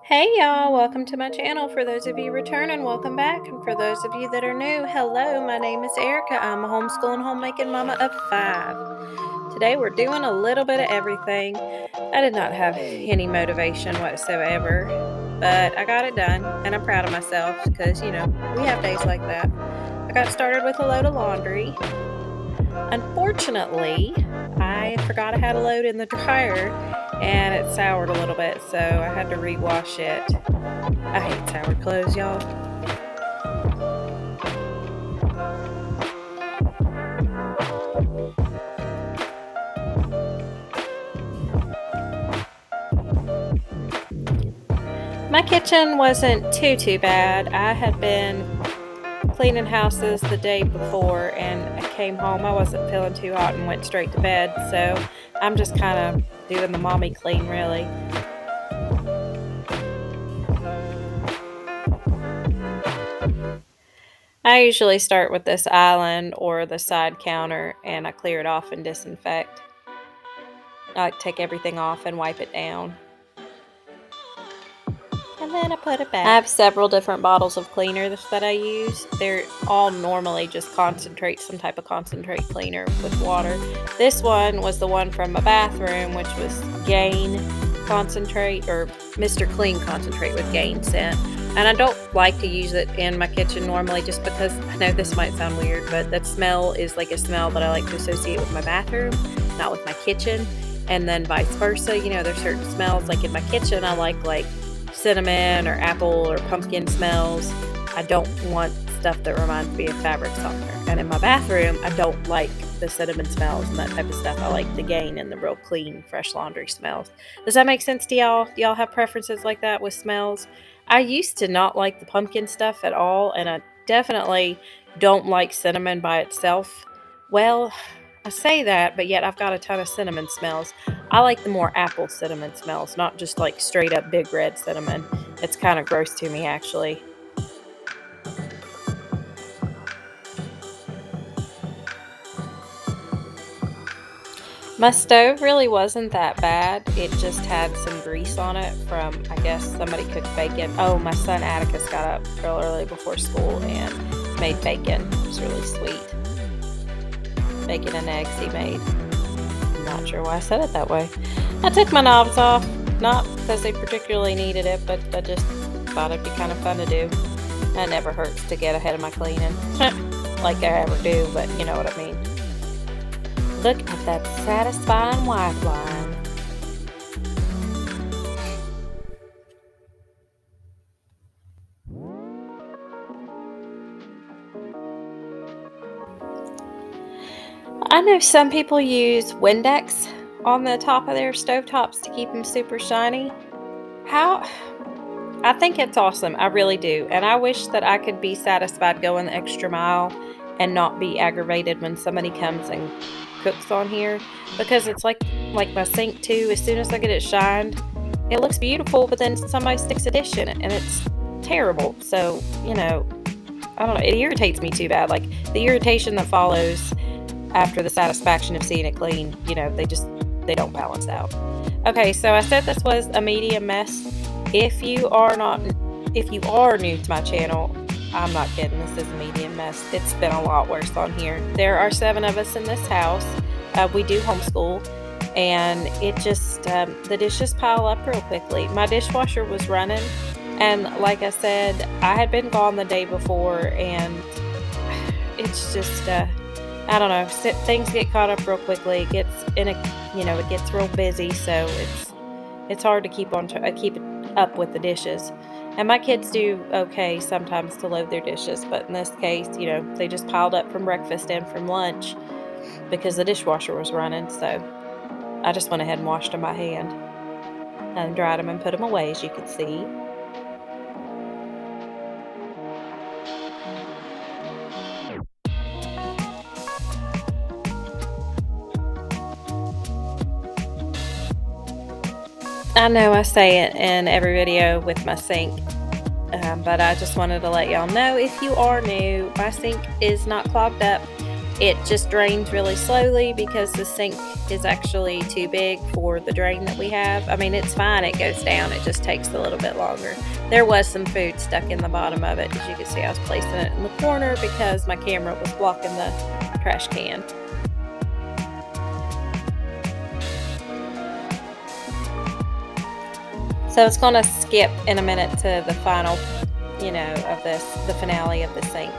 Hey y'all, welcome to my channel. For those of you returning, welcome back. And for those of you that are new, hello, my name is Erica. I'm a homeschooling homemaking mama of 5. Today we're doing a little bit of everything. I did not have any motivation whatsoever, but I got it done and I'm proud of myself because, we have days like that. I got started with a load of laundry. Unfortunately, I forgot I had a load in the dryer and it soured a little bit, so I had to rewash it. I hate soured clothes, y'all. My kitchen wasn't too bad. I had been cleaning houses the day before and I came home. I wasn't feeling too hot and went straight to bed, so I'm just kind of doing the mommy clean, really. I usually start with this island or the side counter and I clear it off and disinfect. I like to take everything off and wipe it down. And then I put it back. I have several different bottles of cleaner that I use. They're all normally just concentrate, some type of concentrate cleaner with water. This one was the one from my bathroom, which was Gain concentrate or Mr. Clean concentrate with Gain scent. And I don't like to use it in my kitchen normally just because I know this might sound weird, but that smell is like a smell that I like to associate with my bathroom, not with my kitchen. And then vice versa, there's certain smells like in my kitchen I like cinnamon or apple or pumpkin smells. I don't want stuff that reminds me of fabric softener. And in my bathroom, I don't like the cinnamon smells and that type of stuff. I like the Gain and the real clean, fresh laundry smells. Does that make sense to y'all? Do y'all have preferences like that with smells? I used to not like the pumpkin stuff at all, and I definitely don't like cinnamon by itself. Well, I say that, but yet I've got a ton of cinnamon smells. I like the more apple cinnamon smells, not just like straight up big red cinnamon. It's kind of gross to me, actually. My stove really wasn't that bad. It just had some grease on it from, I guess, somebody cooked bacon. Oh, my son Atticus got up real early before school and made bacon. It was really sweet. Bacon and eggs he made. I'm not sure why I said it that way. I took my knobs off, not because they particularly needed it, but I just thought it'd be kind of fun to do. It never hurts to get ahead of my cleaning, like I ever do, but you know what I mean. Look at that satisfying white line. I know some people use Windex on the top of their stovetops to keep them super shiny. I think it's awesome. I really do. And I wish that I could be satisfied going the extra mile and not be aggravated when somebody comes and cooks on here, because it's like my sink too. As soon as I get it shined, it looks beautiful, but then somebody sticks a dish in it and it's terrible. So, I don't know. It irritates me too bad. Like the irritation that follows after the satisfaction of seeing it clean, they don't balance out. Okay, so I said this was a medium mess. If you are new to my channel, I'm not kidding. This is a medium mess. It's been a lot worse on here. There are 7 of us in this house. We do homeschool, and it just the dishes pile up real quickly. My dishwasher was running, and like I said, I had been gone the day before, and it's just I don't know. Things get caught up real quickly. It gets it gets real busy, so it's hard to keep it up with the dishes. And my kids do okay sometimes to load their dishes, but in this case, they just piled up from breakfast and from lunch because the dishwasher was running. So I just went ahead and washed them by hand and dried them and put them away, as you can see. I know I say it in every video with my sink, but I just wanted to let y'all know, if you are new, my sink is not clogged up. It just drains really slowly because the sink is actually too big for the drain that we have. I mean, it's fine, it goes down, it just takes a little bit longer. There was some food stuck in the bottom of it. As you can see, I was placing it in the corner because my camera was blocking the trash can. So it's going to skip in a minute to the final, of the finale of the sink.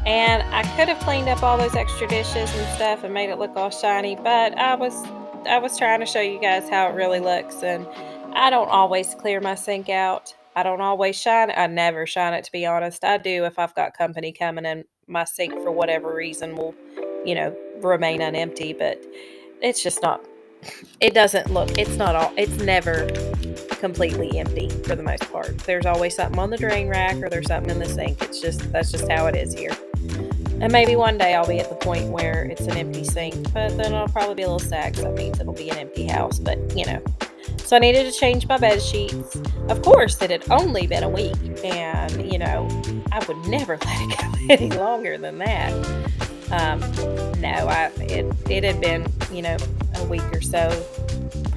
And I could have cleaned up all those extra dishes and stuff and made it look all shiny, but I was trying to show you guys how it really looks. And I don't always clear my sink out. I don't always shine it. I never shine it, to be honest. I do if I've got company coming, and my sink for whatever reason will, remain unempty, but it's just not, it doesn't look, it's never completely empty for the most part. There's always something on the drain rack or there's something in the sink. That's just how it is here. And maybe one day I'll be at the point where it's an empty sink, but then I'll probably be a little sad because that means it'll be an empty house. But, so I needed to change my bed sheets. Of course, it had only been a week, and, I would never let it go any longer than that. It had been, a week or so.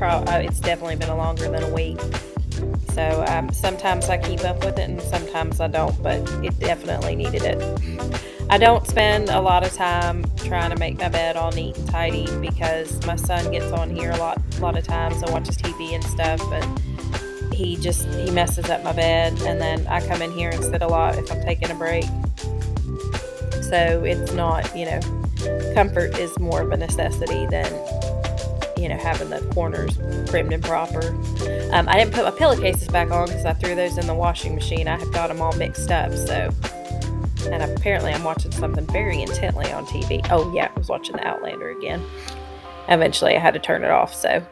It's definitely been longer than a week. So sometimes I keep up with it and sometimes I don't, but it definitely needed it. I don't spend a lot of time trying to make my bed all neat and tidy because my son gets on here a lot of times and watches TV and stuff, and he messes up my bed, and then I come in here and sit a lot if I'm taking a break. So it's not, comfort is more of a necessity than, having the corners trimmed and proper. I didn't put my pillowcases back on because I threw those in the washing machine. I had got them all mixed up, and apparently I'm watching something very intently on TV. Oh yeah, I was watching The Outlander again. Eventually I had to turn it off, so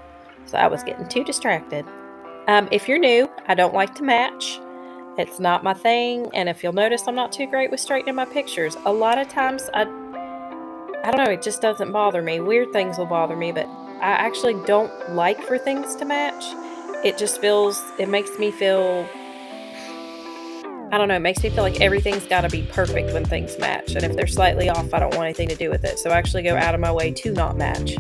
I was getting too distracted. If you're new, I don't like to match. It's not my thing, and if you'll notice, I'm not too great with straightening my pictures. A lot of times I don't know, it just doesn't bother me. Weird things will bother me, but I actually don't like for things to match. It makes me feel, I don't know, it makes me feel like everything's got to be perfect when things match. And if they're slightly off, I don't want anything to do with it. So I actually go out of my way to not match.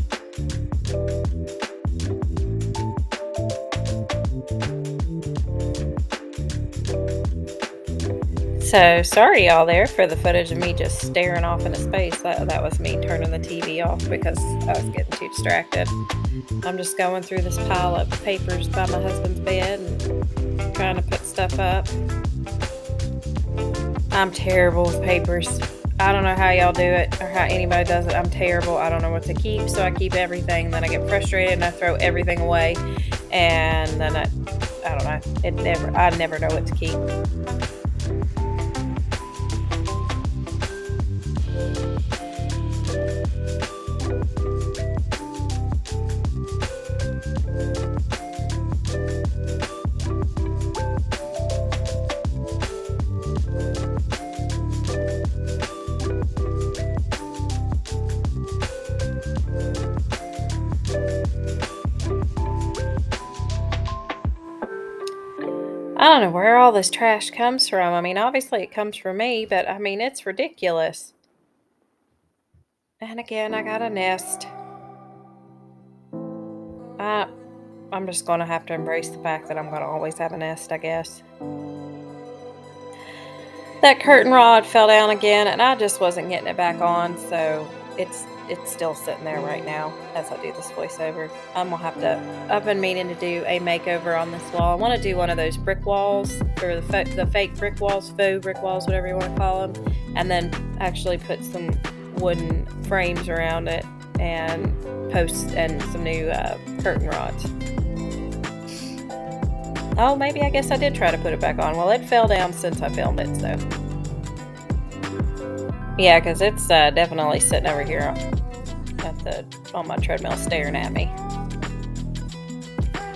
So sorry y'all there for the footage of me just staring off into space. That was me turning the TV off because I was getting too distracted. I'm just going through this pile of papers by my husband's bed and trying to put stuff up. I'm terrible with papers. I don't know how y'all do it or how anybody does it. I'm terrible. I don't know what to keep, so I keep everything. Then I get frustrated and I throw everything away. And then I don't know. I never know what to keep. I don't know where all this trash comes from. I mean, obviously it comes from me, but I mean, it's ridiculous. And again, I got a nest. I'm just going to have to embrace the fact that I'm going to always have a nest, I guess. That curtain rod fell down again, and I just wasn't getting it back on, so it's still sitting there right now as I do this voiceover. I've been meaning to do a makeover on this wall. I want to do one of those brick walls, or the fake brick walls, faux brick walls, whatever you want to call them, and then actually put some wooden frames around it and some new curtain rods. Oh, maybe I guess I did try to put it back on. Well, it fell down since I filmed it, so. Yeah, because it's definitely sitting over here on my treadmill staring at me.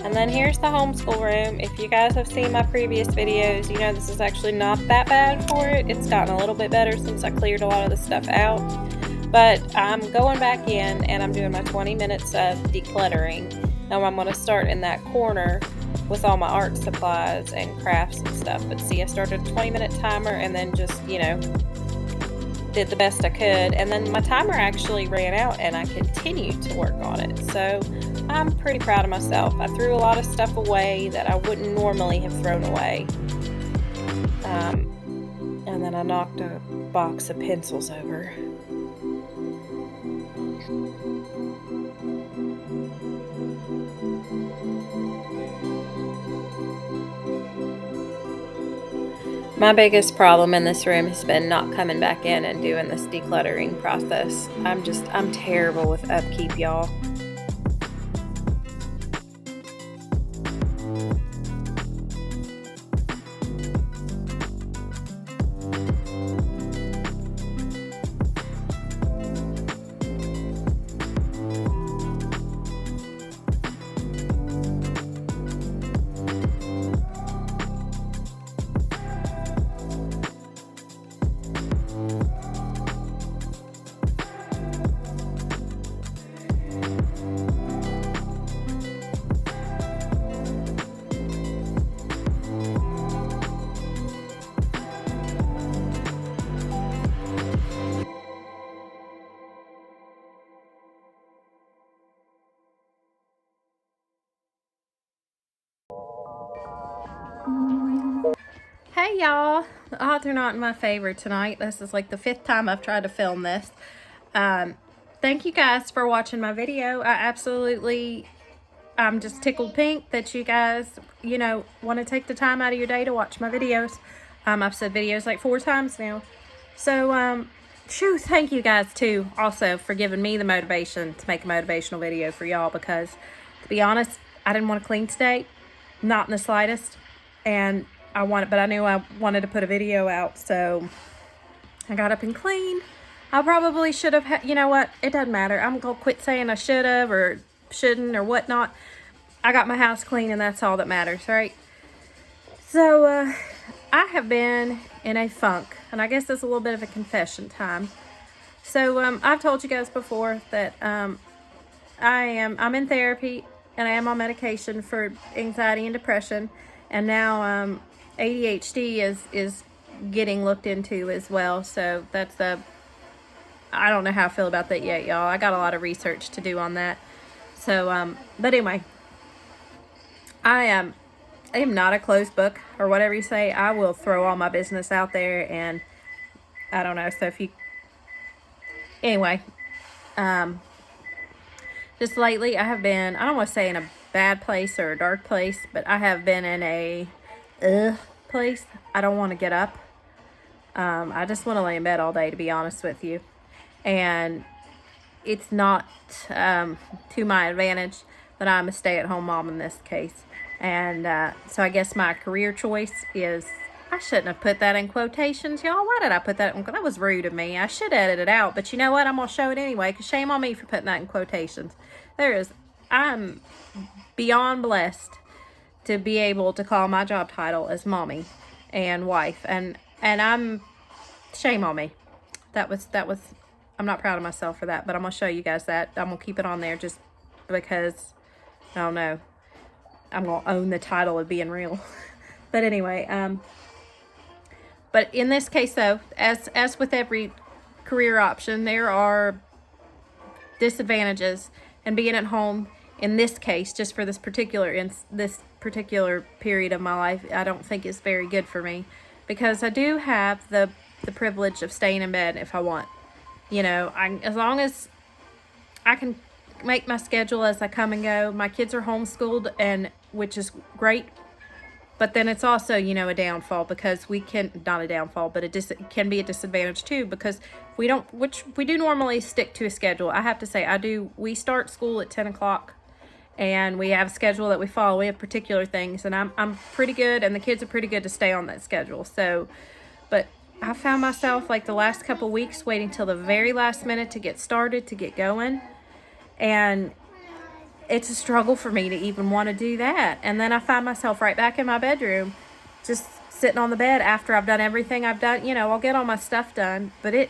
And then here's the homeschool room. If you guys have seen my previous videos, you know this is actually not that bad for it. It's gotten a little bit better since I cleared a lot of the stuff out. But I'm going back in and I'm doing my 20 minutes of decluttering. Now I'm going to start in that corner with all my art supplies and crafts and stuff. But see, I started a 20-minute timer and then just, did the best I could, and then my timer actually ran out and I continued to work on it. So I'm pretty proud of myself. I threw a lot of stuff away that I wouldn't normally have thrown away. And then I knocked a box of pencils over. My biggest problem in this room has been not coming back in and doing this decluttering process. I'm terrible with upkeep, y'all. Hey y'all, the odds are not in my favor tonight. This is like the 5th time I've tried to film this. Thank you guys for watching my video. I'm just tickled pink that you guys, want to take the time out of your day to watch my videos. I've said videos like 4 times now. So, thank you guys too also for giving me the motivation to make a motivational video for y'all, because to be honest, I didn't want to clean today, not in the slightest, and but I knew I wanted to put a video out, so I got up and cleaned. I probably should have, you know what, it doesn't matter. I'm gonna quit saying I should have or shouldn't or whatnot. I got my house clean and that's all that matters, right? So, I have been in a funk, and I guess it's a little bit of a confession time. So, I've told you guys before that, I'm in therapy and I am on medication for anxiety and depression, and now, ADHD is getting looked into as well. So I don't know how I feel about that yet, y'all. I got a lot of research to do on that. So, but anyway, I am not a closed book or whatever you say. I will throw all my business out there, and I don't know. So anyway, just lately I have been, I don't want to say in a bad place or a dark place, but I have been in a place. I don't want to get up. I just want to lay in bed all day, to be honest with you. And it's not to my advantage that I'm a stay-at-home mom in this case. And so I guess my career choice is, I shouldn't have put that in quotations, y'all. Why did I put that in? That was rude of me. I should edit it out, but you know what? I'm going to show it anyway, because shame on me for putting that in quotations. I'm beyond blessed to be able to call my job title as mommy and wife, and shame on me. That was I'm not proud of myself for that, but I'm gonna show you guys that. I'm gonna keep it on there just because, I don't know, I'm gonna own the title of being real. But anyway, but in this case though, as with every career option, there are disadvantages, and being at home in this case, just for this particular period of my life, I don't think is very good for me, because I do have the privilege of staying in bed if I want. As long as I can make my schedule as I come and go. My kids are homeschooled, and which is great, but then it's also, a downfall, because not a downfall, but it can be a disadvantage too, because which we do normally stick to a schedule. I have to say, we start school at 10 o'clock. And we have a schedule that we follow. We have particular things, and I'm pretty good, and the kids are pretty good to stay on that schedule. So, but I found myself like the last couple weeks waiting till the very last minute to get started, to get going, and it's a struggle for me to even want to do that. And then I find myself right back in my bedroom, just sitting on the bed after I've done everything I've done. I'll get all my stuff done, but it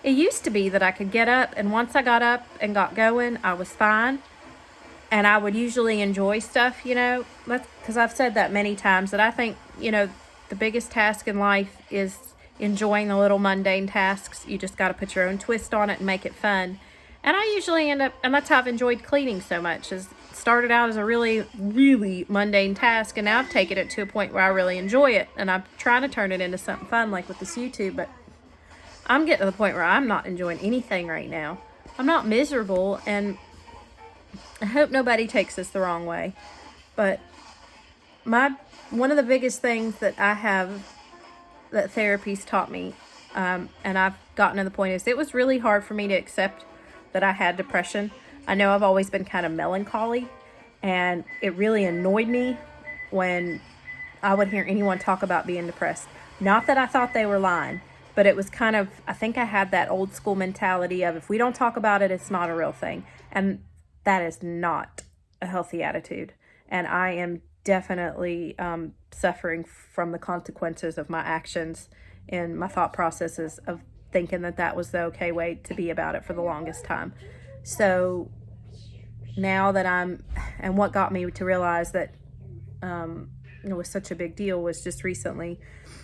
used to be that I could get up, and once I got up and got going, I was fine. And I would usually enjoy stuff, because I've said that many times, that I think, the biggest task in life is enjoying the little mundane tasks. You just got to put your own twist on it and make it fun. And I usually end up, and that's how I've enjoyed cleaning so much, is started out as a really, really mundane task, and now I've taken it to a point where I really enjoy it, and I'm trying to turn it into something fun, like with this YouTube, but I'm getting to the point where I'm not enjoying anything right now. I'm not miserable, and I hope nobody takes this the wrong way, but one of the biggest things that I have that therapy's taught me, and I've gotten to the point, is it was really hard for me to accept that I had depression. I know I've always been kind of melancholy, and it really annoyed me when I would hear anyone talk about being depressed. Not that I thought they were lying, but it was kind of, I think I had that old school mentality of, if we don't talk about it, it's not a real thing. And that is not a healthy attitude. And I am definitely suffering from the consequences of my actions and my thought processes of thinking that that was the okay way to be about it for the longest time. So now that and what got me to realize that it was such a big deal was just recently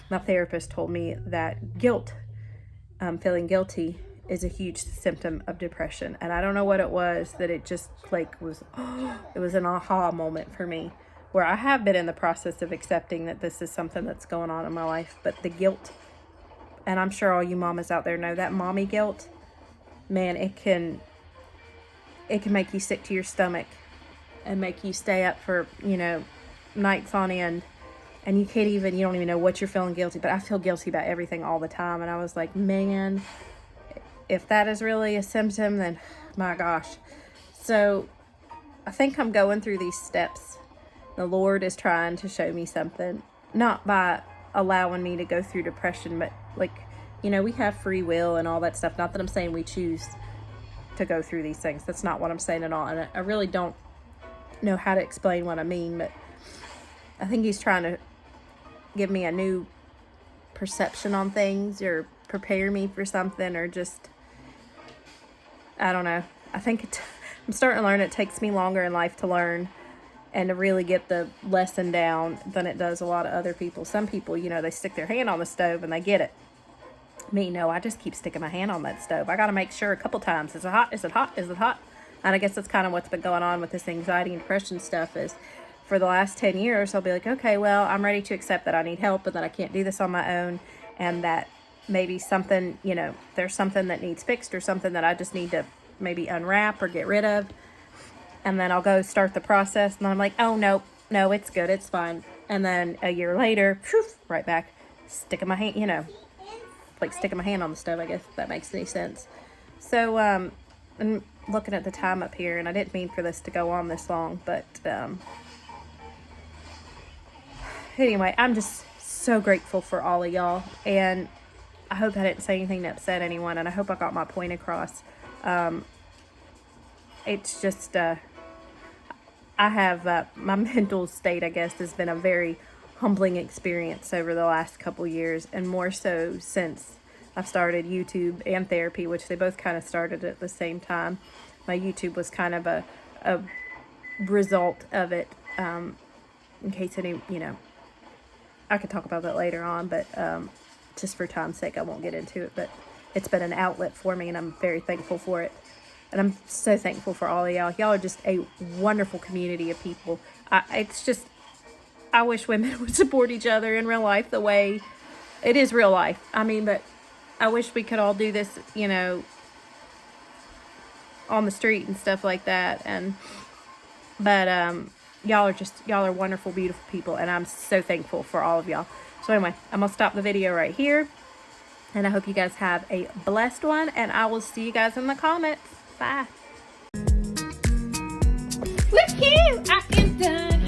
my therapist told me that guilt, feeling guilty, is a huge symptom of depression. And I don't know what it was, that it just was, it was an aha moment for me, where I have been in the process of accepting that this is something that's going on in my life, but the guilt, and I'm sure all you mamas out there know that mommy guilt, man, it can make you sick to your stomach and make you stay up for, nights on end, and you don't even know what you're feeling guilty. But I feel guilty about everything all the time, and I was like, man, if that is really a symptom, then my gosh. So I think I'm going through these steps. The Lord is trying to show me something, not by allowing me to go through depression, but we have free will and all that stuff. Not that I'm saying we choose to go through these things. That's not what I'm saying at all. And I really don't know how to explain what I mean, but I think he's trying to give me a new perception on things, or prepare me for something, or just, I don't know. I think I'm starting to learn it takes me longer in life to learn and to really get the lesson down than it does a lot of other people. Some people, they stick their hand on the stove and they get it. Me, no, I just keep sticking my hand on that stove. I got to make sure a couple times, is it hot? Is it hot? Is it hot? And I guess that's kind of what's been going on with this anxiety and depression stuff, is for the last 10 years, I'll be like, okay, well, I'm ready to accept that I need help and that I can't do this on my own, and that maybe something, there's something that needs fixed, or something that I just need to maybe unwrap or get rid of. And then I'll go start the process, and then I'm like, oh, no, it's good, it's fine. And then a year later, right back, sticking my hand, sticking my hand on the stove, I guess, if that makes any sense. So, I'm looking at the time up here, and I didn't mean for this to go on this long, but, anyway, I'm just so grateful for all of y'all, and I hope I didn't say anything to upset anyone, and I hope I got my point across. It's just, I have, my mental state, I guess, has been a very humbling experience over the last couple years, and more so since I've started YouTube and therapy, which they both kind of started at the same time. My YouTube was kind of a result of it, in case any, I could talk about that later on, but just for time's sake, I won't get into it. But it's been an outlet for me, and I'm very thankful for it. And I'm so thankful for all of y'all. Y'all are just a wonderful community of people. I wish women would support each other in real life the way it is real life. I mean, but I wish we could all do this, on the street and stuff like that. But y'all are wonderful, beautiful people, and I'm so thankful for all of y'all. So anyway, I'm going to stop the video right here, and I hope you guys have a blessed one, and I will see you guys in the comments. Bye. Woohoo! I am done.